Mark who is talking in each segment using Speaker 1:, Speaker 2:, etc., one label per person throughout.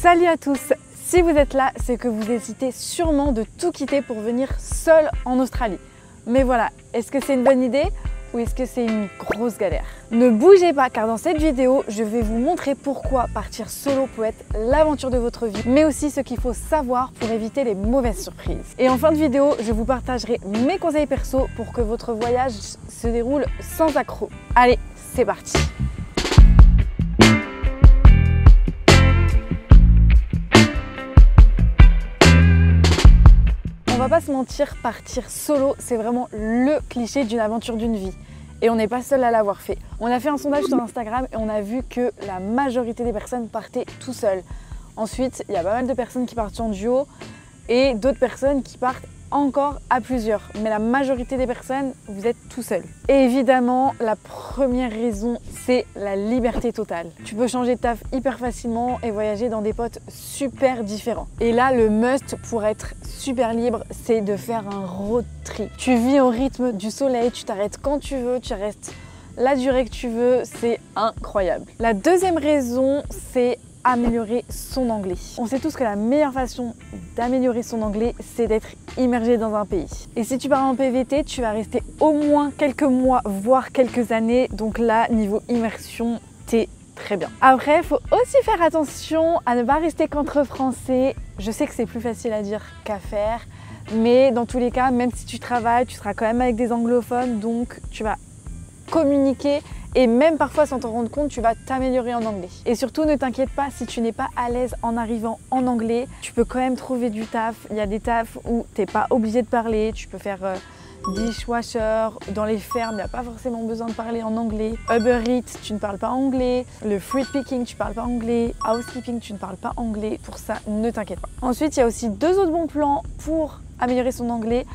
Speaker 1: Salut à tous! Si vous êtes là, c'est que vous hésitez sûrement de tout quitter pour venir seul en Australie. Mais voilà, est-ce que c'est une bonne idée ou est-ce que c'est une grosse galère? Ne bougez pas car dans cette vidéo, je vais vous montrer pourquoi partir solo peut être l'aventure de votre vie, mais aussi ce qu'il faut savoir pour éviter les mauvaises surprises. Et en fin de vidéo, je vous partagerai mes conseils perso pour que votre voyage se déroule sans accroc. Allez, c'est parti! On va pas se mentir, partir solo, c'est vraiment le cliché d'une aventure d'une vie. Et on n'est pas seul à l'avoir fait. On a fait un sondage sur Instagram et on a vu que la majorité des personnes partaient tout seuls. Ensuite, il y a pas mal de personnes qui partent en duo et d'autres personnes qui partent encore à plusieurs. Mais la majorité des personnes, vous êtes tout seul. Et évidemment, la première raison, c'est la liberté totale. Tu peux changer de taf hyper facilement et voyager dans des potes super différents. Et là, le must pour être super libre, c'est de faire un road trip. Tu vis au rythme du soleil, tu t'arrêtes quand tu veux, tu restes la durée que tu veux, c'est incroyable. La deuxième raison, c'est améliorer son anglais. On sait tous que la meilleure façon d'améliorer son anglais, c'est d'être immergé dans un pays. Et si tu pars en PVT, tu vas rester au moins quelques mois, voire quelques années. Donc là, niveau immersion, t'es très bien. Après, il faut aussi faire attention à ne pas rester qu'entre Français. Je sais que c'est plus facile à dire qu'à faire, mais dans tous les cas, même si tu travailles, tu seras quand même avec des anglophones, donc tu vas communiquer et même parfois sans t'en rendre compte, tu vas t'améliorer en anglais. Et surtout, ne t'inquiète pas si tu n'es pas à l'aise en arrivant en anglais, tu peux quand même trouver du taf. Il y a des tafs où tu n'es pas obligé de parler, tu peux faire dishwasher, dans les fermes, il n'y a pas forcément besoin de parler en anglais. Uber Eats, tu ne parles pas anglais. Le fruit picking, tu ne parles pas anglais. Housekeeping, tu ne parles pas anglais. Pour ça, ne t'inquiète pas. Ensuite, il y a aussi deux autres bons plans pour améliorer son anglais.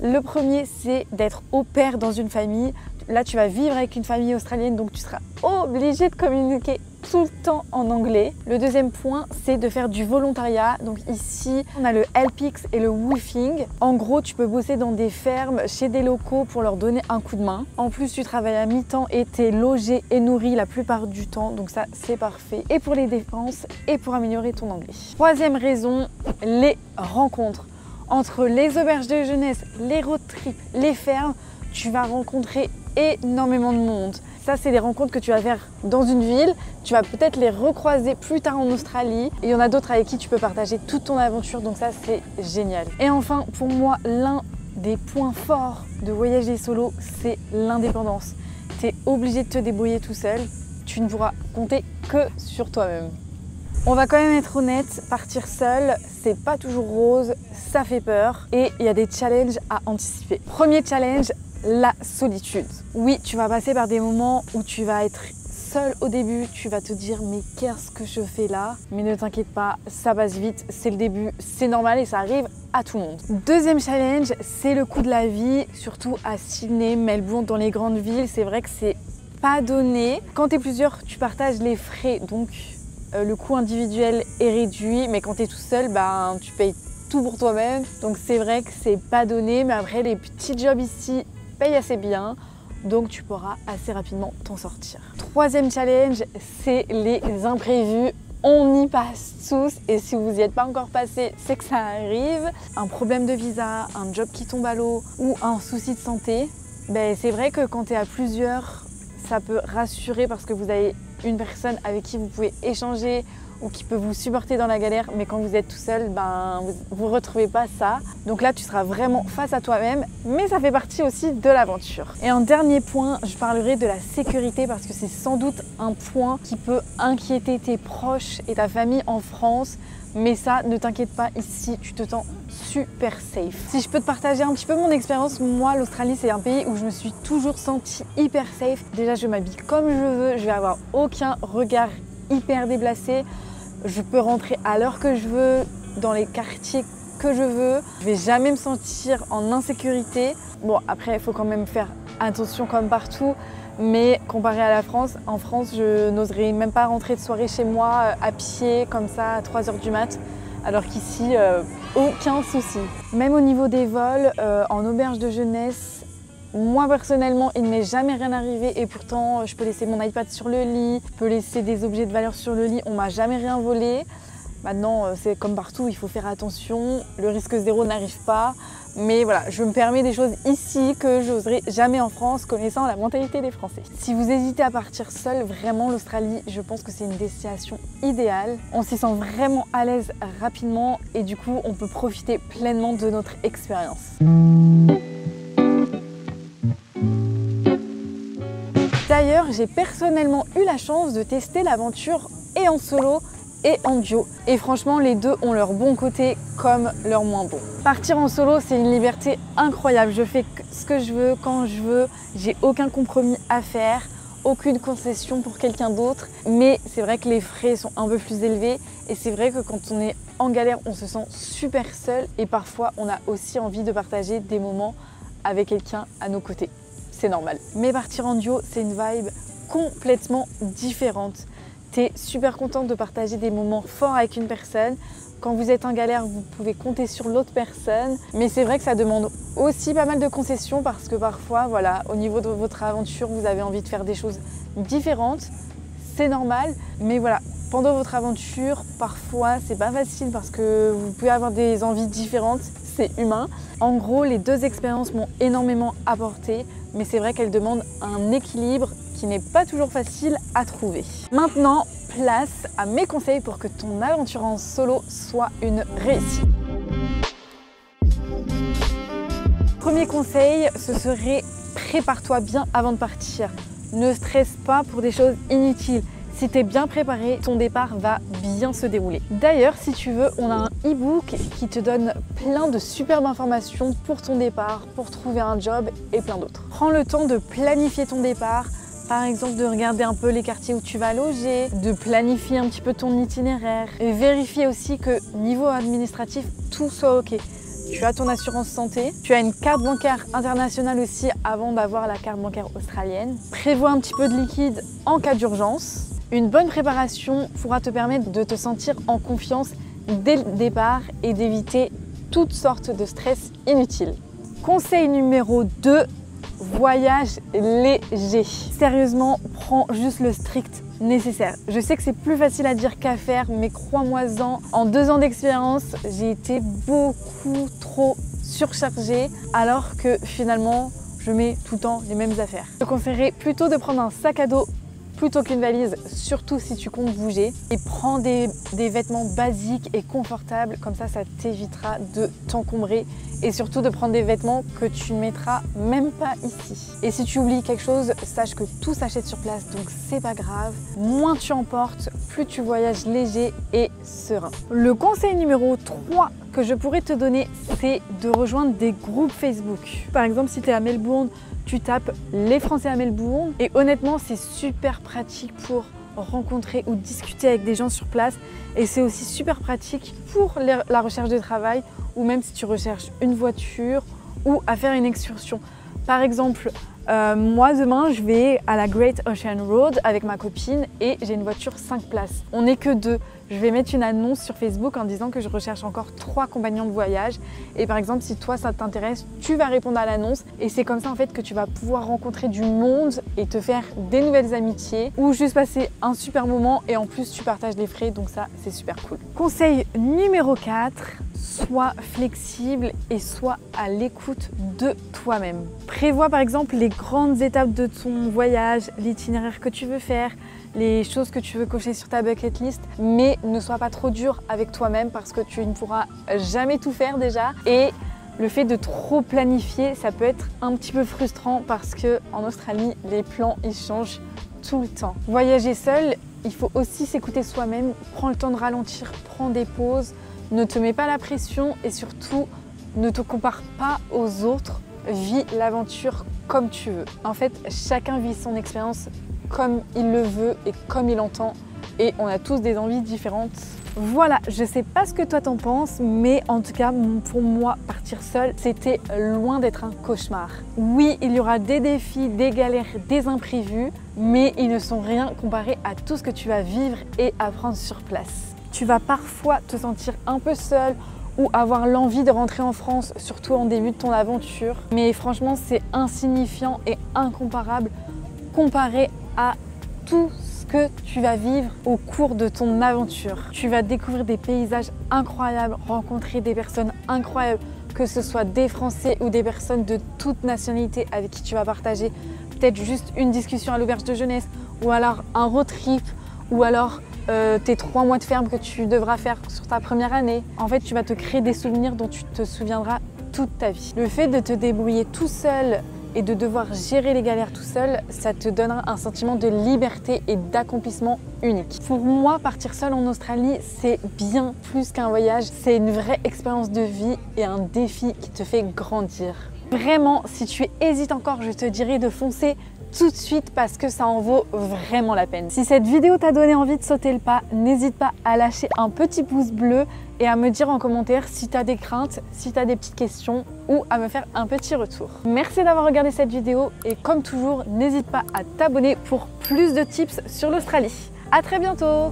Speaker 1: Le premier, c'est d'être au pair dans une famille. Là, tu vas vivre avec une famille australienne, donc tu seras obligé de communiquer tout le temps en anglais. Le deuxième point, c'est de faire du volontariat. Donc ici, on a le LPIX et le woofing. En gros, tu peux bosser dans des fermes, chez des locaux pour leur donner un coup de main. En plus, tu travailles à mi-temps et tu es logé et nourri la plupart du temps. Donc ça, c'est parfait. Et pour les dépenses et pour améliorer ton anglais. Troisième raison, les rencontres. Entre les auberges de jeunesse, les road trips, les fermes, tu vas rencontrer énormément de monde. Ça, c'est des rencontres que tu vas faire dans une ville. Tu vas peut-être les recroiser plus tard en Australie. Et il y en a d'autres avec qui tu peux partager toute ton aventure. Donc ça, c'est génial. Et enfin, pour moi, l'un des points forts de voyager solo, c'est l'indépendance. Tu es obligé de te débrouiller tout seul. Tu ne pourras compter que sur toi-même. On va quand même être honnête, partir seul, c'est pas toujours rose, ça fait peur et il y a des challenges à anticiper. Premier challenge, la solitude. Oui, tu vas passer par des moments où tu vas être seul au début, tu vas te dire mais qu'est-ce que je fais là? Mais ne t'inquiète pas, ça passe vite, c'est le début, c'est normal et ça arrive à tout le monde. Deuxième challenge, c'est le coût de la vie, surtout à Sydney, Melbourne, dans les grandes villes, c'est vrai que c'est pas donné. Quand tu es plusieurs, tu partages les frais, donc le coût individuel est réduit, mais quand tu es tout seul, ben, tu payes tout pour toi-même. Donc c'est vrai que c'est pas donné, mais après les petits jobs ici payent assez bien, donc tu pourras assez rapidement t'en sortir. Troisième challenge, c'est les imprévus. On y passe tous et si vous n'y êtes pas encore passé, c'est que ça arrive. Un problème de visa, un job qui tombe à l'eau ou un souci de santé, ben, c'est vrai que quand tu es à plusieurs, ça peut rassurer parce que vous avez une personne avec qui vous pouvez échanger ou qui peut vous supporter dans la galère, mais quand vous êtes tout seul, ben, vous ne retrouvez pas ça. Donc là, tu seras vraiment face à toi-même, mais ça fait partie aussi de l'aventure. Et en dernier point, je parlerai de la sécurité parce que c'est sans doute un point qui peut inquiéter tes proches et ta famille en France. Mais ça, ne t'inquiète pas, ici, tu te sens super safe. Si je peux te partager un petit peu mon expérience, moi, l'Australie, c'est un pays où je me suis toujours sentie hyper safe. Déjà, je m'habille comme je veux, je vais avoir aucun regard hyper déplacé. Je peux rentrer à l'heure que je veux, dans les quartiers que je veux. Je vais jamais me sentir en insécurité. Bon, après, il faut quand même faire attention comme partout. Mais comparé à la France, en France, je n'oserais même pas rentrer de soirée chez moi à pied comme ça à 3 h du mat', alors qu'ici, aucun souci. Même au niveau des vols, en auberge de jeunesse, moi personnellement, il ne m'est jamais rien arrivé et pourtant, je peux laisser mon iPad sur le lit, je peux laisser des objets de valeur sur le lit, on m'a jamais rien volé. Maintenant, c'est comme partout, il faut faire attention, le risque zéro n'arrive pas. Mais voilà, je me permets des choses ici que je n'oserais jamais en France, connaissant la mentalité des Français. Si vous hésitez à partir seul, vraiment l'Australie, je pense que c'est une destination idéale. On s'y sent vraiment à l'aise rapidement et du coup, on peut profiter pleinement de notre expérience. D'ailleurs, j'ai personnellement eu la chance de tester l'aventure et en solo et en duo. Et franchement, les deux ont leur bon côté comme leur moins bon. Partir en solo, c'est une liberté incroyable. Je fais ce que je veux, quand je veux. J'ai aucun compromis à faire, aucune concession pour quelqu'un d'autre. Mais c'est vrai que les frais sont un peu plus élevés. Et c'est vrai que quand on est en galère, on se sent super seul. Et parfois, on a aussi envie de partager des moments avec quelqu'un à nos côtés. C'est normal. Mais partir en duo, c'est une vibe complètement différente. Tu es super contente de partager des moments forts avec une personne. Quand vous êtes en galère, vous pouvez compter sur l'autre personne. Mais c'est vrai que ça demande aussi pas mal de concessions parce que parfois, voilà, au niveau de votre aventure, vous avez envie de faire des choses différentes. C'est normal, mais voilà, pendant votre aventure, parfois, c'est pas facile parce que vous pouvez avoir des envies différentes. C'est humain. En gros, les deux expériences m'ont énormément apporté, mais c'est vrai qu'elles demandent un équilibre qui n'est pas toujours facile à trouver. Maintenant, place à mes conseils pour que ton aventure en solo soit une réussite. Premier conseil, ce serait prépare-toi bien avant de partir. Ne stresse pas pour des choses inutiles. Si tu es bien préparé, ton départ va bien se dérouler. D'ailleurs, si tu veux, on a un e-book qui te donne plein de superbes informations pour ton départ, pour trouver un job et plein d'autres. Prends le temps de planifier ton départ, par exemple de regarder un peu les quartiers où tu vas loger, de planifier un petit peu ton itinéraire et vérifier aussi que niveau administratif, tout soit ok. Tu as ton assurance santé, tu as une carte bancaire internationale aussi avant d'avoir la carte bancaire australienne. Prévois un petit peu de liquide en cas d'urgence. Une bonne préparation pourra te permettre de te sentir en confiance dès le départ et d'éviter toutes sortes de stress inutiles. Conseil numéro 2, voyage léger. Sérieusement, prends juste le strict nécessaire. Je sais que c'est plus facile à dire qu'à faire, mais crois-moi-en, en 2 ans d'expérience, j'ai été beaucoup trop surchargée alors que finalement, je mets tout le temps les mêmes affaires. Je te conseillerais plutôt de prendre un sac à dos plutôt qu'une valise, surtout si tu comptes bouger. Et prends des vêtements basiques et confortables, comme ça t'évitera de t'encombrer et surtout de prendre des vêtements que tu ne mettras même pas ici. Et si tu oublies quelque chose, sache que tout s'achète sur place, donc c'est pas grave. Moins tu emportes, plus tu voyages léger et serein. Le conseil numéro 3 que je pourrais te donner, c'est de rejoindre des groupes Facebook. Par exemple, si tu es à Melbourne, tu tapes les Français à Melbourne et honnêtement, c'est super pratique pour rencontrer ou discuter avec des gens sur place et c'est aussi super pratique pour la recherche de travail ou même si tu recherches une voiture ou à faire une excursion. Par exemple, moi demain je vais à la Great Ocean Road avec ma copine et j'ai une voiture 5 places. On n'est que 2. Je vais mettre une annonce sur Facebook en disant que je recherche encore 3 compagnons de voyage et par exemple si toi ça t'intéresse, tu vas répondre à l'annonce et c'est comme ça en fait que tu vas pouvoir rencontrer du monde et te faire des nouvelles amitiés ou juste passer un super moment et en plus tu partages les frais donc ça c'est super cool. Conseil numéro 4, sois flexible et sois à l'écoute de toi-même. Prévois par exemple les grandes étapes de ton voyage, l'itinéraire que tu veux faire, les choses que tu veux cocher sur ta bucket list, mais ne sois pas trop dur avec toi-même parce que tu ne pourras jamais tout faire déjà. Et le fait de trop planifier, ça peut être un petit peu frustrant parce qu'en Australie, les plans ils changent tout le temps. Voyager seul, il faut aussi s'écouter soi-même, prends le temps de ralentir, prends des pauses, ne te mets pas la pression et surtout ne te compare pas aux autres, vis l'aventure comme tu veux. En fait, chacun vit son expérience comme il le veut et comme il entend et on a tous des envies différentes. Voilà, je sais pas ce que toi t'en penses, mais en tout cas pour moi partir seul c'était loin d'être un cauchemar. Oui, il y aura des défis, des galères, des imprévus, mais ils ne sont rien comparés à tout ce que tu vas vivre et apprendre sur place. Tu vas parfois te sentir un peu seul ou avoir l'envie de rentrer en France, surtout en début de ton aventure, mais franchement c'est insignifiant et incomparable comparé à tout ce que tu vas vivre au cours de ton aventure. Tu vas découvrir des paysages incroyables, rencontrer des personnes incroyables, que ce soit des Français ou des personnes de toute nationalité avec qui tu vas partager peut-être juste une discussion à l'auberge de jeunesse ou alors un road trip ou alors tes 3 mois de ferme que tu devras faire sur ta première année. En fait, tu vas te créer des souvenirs dont tu te souviendras toute ta vie. Le fait de te débrouiller tout seul et de devoir gérer les galères tout seul, ça te donnera un sentiment de liberté et d'accomplissement unique. Pour moi, partir seul en Australie, c'est bien plus qu'un voyage, c'est une vraie expérience de vie et un défi qui te fait grandir. Vraiment, si tu hésites encore, je te dirais de foncer tout de suite parce que ça en vaut vraiment la peine. Si cette vidéo t'a donné envie de sauter le pas, n'hésite pas à lâcher un petit pouce bleu et à me dire en commentaire si tu as des craintes, si tu as des petites questions ou à me faire un petit retour. Merci d'avoir regardé cette vidéo et comme toujours, n'hésite pas à t'abonner pour plus de tips sur l'Australie. À très bientôt!